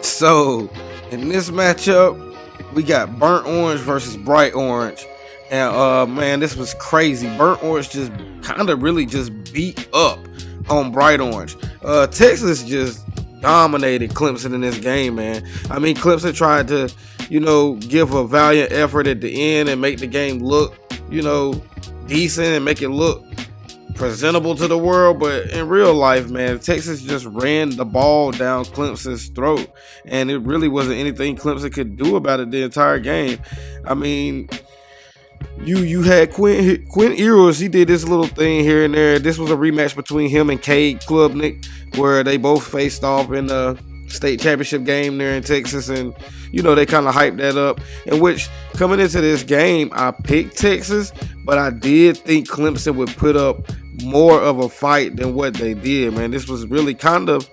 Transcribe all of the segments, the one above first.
So, in this matchup, we got burnt orange versus bright orange. And man, this was crazy. Burnt orange just kind of really just beat up on bright orange. Texas just dominated Clemson in this game, man. I mean, Clemson tried to, give a valiant effort at the end and make the game look, decent and make it look presentable to the world, but in real life, man, Texas just ran the ball down Clemson's throat, and it really wasn't anything Clemson could do about it the entire game. I mean, you had Quint Ewers. He did this little thing here and there. This was a rematch between him and Cade Klubnik, where they both faced off in the state championship game there in Texas, and they kind of hyped that up. In which, coming into this game, I picked Texas, but I did think Clemson would put up more of a fight than what they did, man. This was really kind of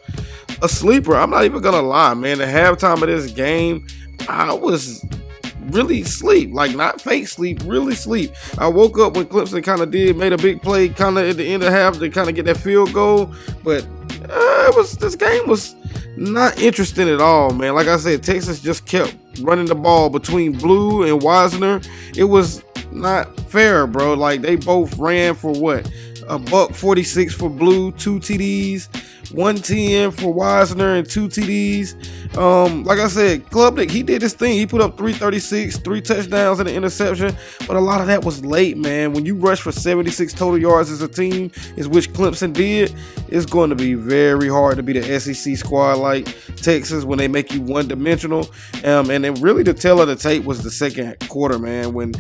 a sleeper. I'm not even gonna lie, man. The halftime of this game, I was really sleep, like not fake sleep, really sleep. I woke up when Clemson kind of made a big play kind of at the end of half to kind of get that field goal, but this game was not interesting at all, man. Like I said, Texas just kept running the ball between Blue and Wisner. It was not fair, bro. Like, they both ran for what? $146 for Blue, 2 TDs, 110 for Wisner, and 2 TDs. Like I said, Klubnik, he did his thing. He put up 336, 3 touchdowns and an interception, but a lot of that was late, man. When you rush for 76 total yards as a team, is which Clemson did, it's going to be very hard to beat an SEC squad like Texas when they make you one-dimensional. And then really the tale of the tape was the second quarter, man, when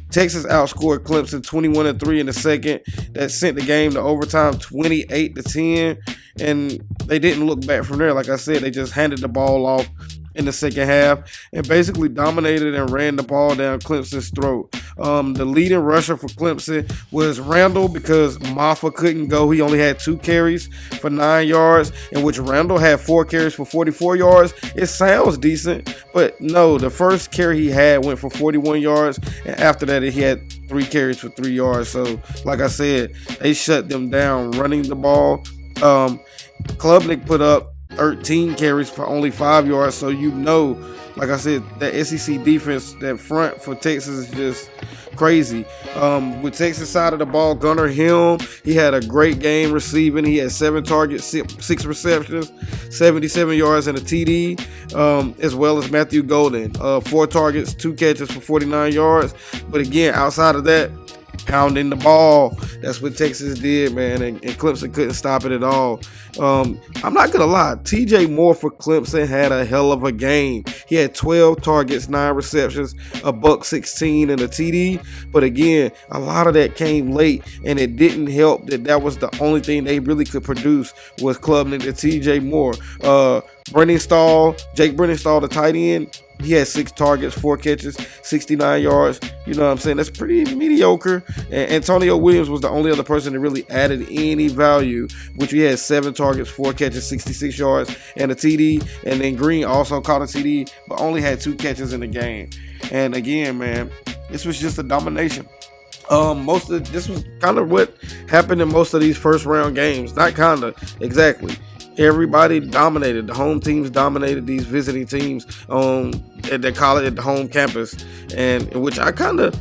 Texas outscored Clemson 21-3 in the second. That sent the game to overtime 28-10, and they didn't look back from there. Like I said, they just handed the ball off in the second half and basically dominated and ran the ball down Clemson's throat. The leading rusher for Clemson was Randall, because Maffa couldn't go. He only had 2 carries for 9 yards, in which Randall had 4 carries for 44 yards. It sounds decent, but no, the first carry he had went for 41 yards, and after that he had 3 carries for 3 yards. So like I said, they shut them down running the ball. Klubnik put up 13 carries for only 5 yards. So like I said, that SEC defense, that front for Texas is just crazy. With Texas side of the ball, Gunnar Helm, he had a great game receiving. He had 7 targets, 6 receptions, 77 yards and a TD, as well as Matthew Golden, 4 targets, 2 catches for 49 yards. But again, outside of that, pounding the ball. That's what Texas did, man, and Clemson couldn't stop it at all. I'm not gonna lie, TJ Moore for Clemson had a hell of a game. He had 12 targets, 9 receptions, $116 and a TD. But again, a lot of that came late, and it didn't help that was the only thing they really could produce was Klubnik to TJ Moore. Jake Brenningstall, the tight end, he had 6 targets, 4 catches, 69 yards. You know what I'm saying? That's pretty mediocre. And Antonio Williams was the only other person that really added any value, which he had 7 targets, 4 catches, 66 yards, and a TD. And then Green also caught a TD, but only had 2 catches in the game. And again, man, this was just a domination. This was kind of what happened in most of these first round games. Not kind of, exactly. Everybody dominated. The home teams dominated these visiting teams at their college, at the home campus, and in which I kind of,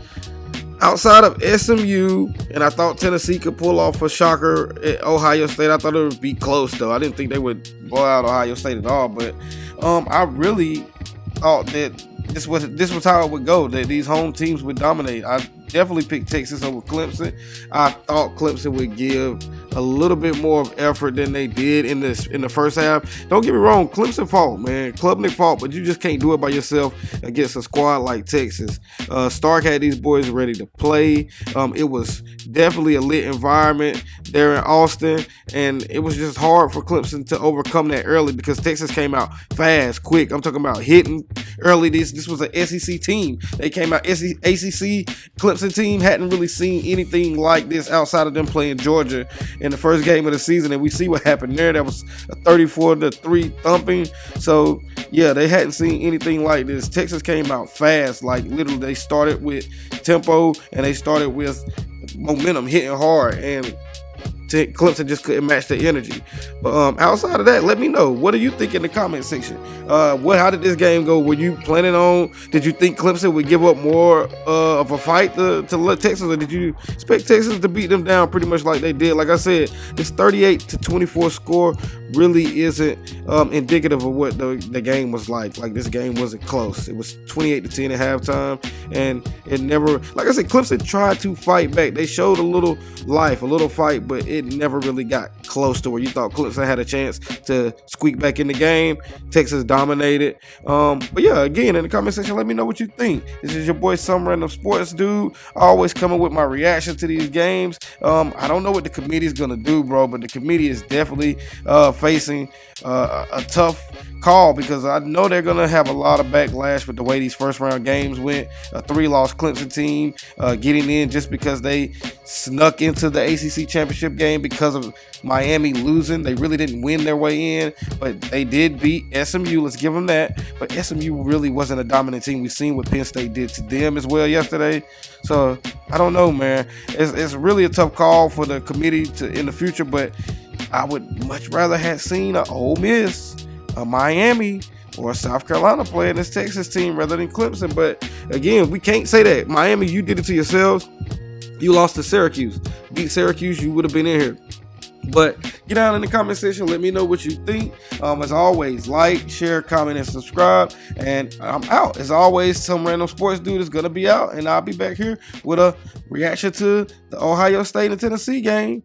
outside of SMU, and I thought Tennessee could pull off a shocker at Ohio State. I thought it would be close, though. I didn't think they would blow out Ohio State at all, but I really thought that this was how it would go, that these home teams would dominate. I definitely picked Texas over Clemson. I thought Clemson would give a little bit more of effort than they did in the first half. Don't get me wrong, Clemson fought, man. Klubnik fought, but you just can't do it by yourself against a squad like Texas. Stark had these boys ready to play. It was definitely a lit environment there in Austin, and it was just hard for Clemson to overcome that early because Texas came out fast, quick. I'm talking about hitting early. This was an SEC team. They came out ACC. Clemson team hadn't really seen anything like this outside of them playing Georgia in the first game of the season, and we see what happened there. That was a 34-3 thumping. So yeah, they hadn't seen anything like this. Texas came out fast, like literally they started with tempo and they started with momentum, hitting hard, and Clemson just couldn't match the energy. But outside of that, let me know. What do you think in the comment section? How did this game go? Were you planning on? Did you think Clemson would give up more of a fight to Texas, or did you expect Texas to beat them down pretty much like they did? Like I said, this 38-24 score really isn't indicative of what the game was like. Like, this game wasn't close. It was 28-10 at halftime, and it never, like I said, Clemson tried to fight back. They showed a little life, a little fight, but it never really got close to where you thought Clemson had a chance to squeak back in the game. Texas dominated. But yeah, again, in the comment section, let me know what you think. This is your boy, Some Random Sports Dude. Always coming with my reaction to these games. I don't know what the committee is gonna do, bro, but the committee is definitely facing a tough call, because I know they're gonna have a lot of backlash with the way these first round games went. A 3-loss Clemson team getting in just because they snuck into the ACC championship game because of Miami losing. They really didn't win their way in, but they did beat SMU. Let's give them that. But SMU really wasn't a dominant team. We've seen what Penn State did to them as well yesterday. So I don't know, man. It's really a tough call for the committee in the future, but I would much rather have seen an Ole Miss, a Miami, or South Carolina playing this Texas team rather than Clemson. But again, we can't say that. Miami, you did it to yourselves. You lost to Syracuse. Beat Syracuse, you would have been in here. But get down in the comment section. Let me know what you think. As always, like, share, comment, and subscribe. And I'm out. As always, Some Random Sports Dude is going to be out. And I'll be back here with a reaction to the Ohio State and Tennessee game.